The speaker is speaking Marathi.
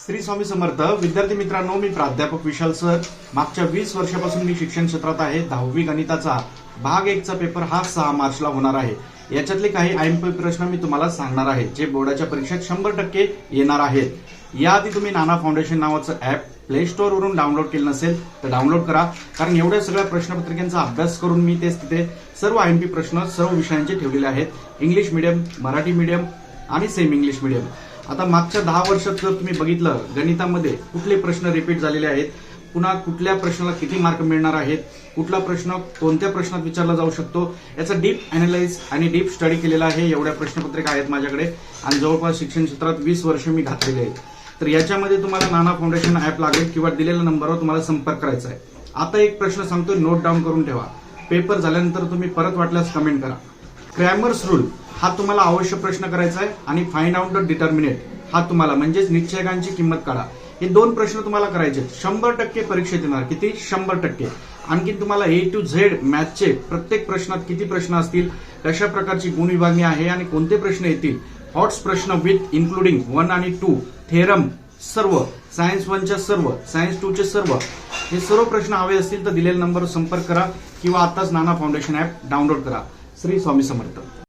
श्री स्वामी समर्थ. विद्यार्थी मित्रांनो, मी प्राध्यापक विशाल सर. मागच्या 20 वर्षापासून मी शिक्षण क्षेत्रात आहे. 10वी गणिताचा भाग 1 चा पेपर हा 6 मार्चला होणार आहे. याच्यातले काही आयएमपी प्रश्न मी तुम्हाला सांगणार आहे जे बोर्डाच्या परीक्षेत 100% येणार आहेत. याआधी तुम्ही नाना फाउंडेशन नावाचं ऍप प्ले स्टोअर वरून डाउनलोड केलं नसेल तर डाउनलोड करा, कारण एवढ्या सगळ्या प्रश्नपत्रिकांचा अभ्यास करून मी तेच तिथे सर्व आयएमपी प्रश्न सर्व विषयांचे ठेवलेले आहेत. इंग्लिश मीडियम, मराठी मीडियम आणि सेमी इंग्लिश मीडियम. आता मागच्या 10 वर्षात जर तुम्ही बघितलं गणितामध्ये कुठले प्रश्न रिपीट झालेले आहेत, पुन्हा कुठल्या प्रश्नाला किती मार्क मिळणार आहेत, कुठला प्रश्न कोणत्या प्रश्नात विचारला जाऊ शकतो, याचा डीप अॅनालाइज आणि डीप स्टडी केलेला आहे. एवढ्या प्रश्नपत्रिका आहेत माझ्याकडे आणि जवळपास शिक्षण क्षेत्रात 20 वर्ष मी घातलेले आहेत. तर याच्यामध्ये तुम्हाला नाना फाउंडेशन ऍप लागेल किंवा दिलेल्या नंबरवर तुम्हाला संपर्क करायचा आहे. आता एक प्रश्न सांगतो, नोट डाऊन करून ठेवा. पेपर झाल्यानंतर तुम्ही परत वाटल्यास कमेंट करा. क्रॅमर्स रूल हा तुम्हाला अवश्य प्रश्न करायचा आहे आणि फाइंड आउट द डिटर्मिनेंट हा तुम्हाला म्हणजेच निश्चयकांची किंमत काढा. हे 2 प्रश्न तुम्हाला करायचे. 100% परीक्षेत येणार. किती? 100%. आणखी तुम्हाला A to Z मॅथचे प्रत्येक प्रश्नात किती प्रश्न असतील, कशा प्रकारची गुण विभागणी आहे आणि कोणते प्रश्न येतील, हॉट्स प्रश्न विथ इन्क्लुडिंग 1 आणि 2, थेरम सर्व, सायन्स 1च्या सर्व, सायन्स 2चे सर्व, हे सर्व प्रश्न हवे असतील तर दिलेल्या नंबरवर संपर्क करा किंवा आताच नाना फाउंडेशन ऍप डाउनलोड करा. श्री स्वामी समर्थ.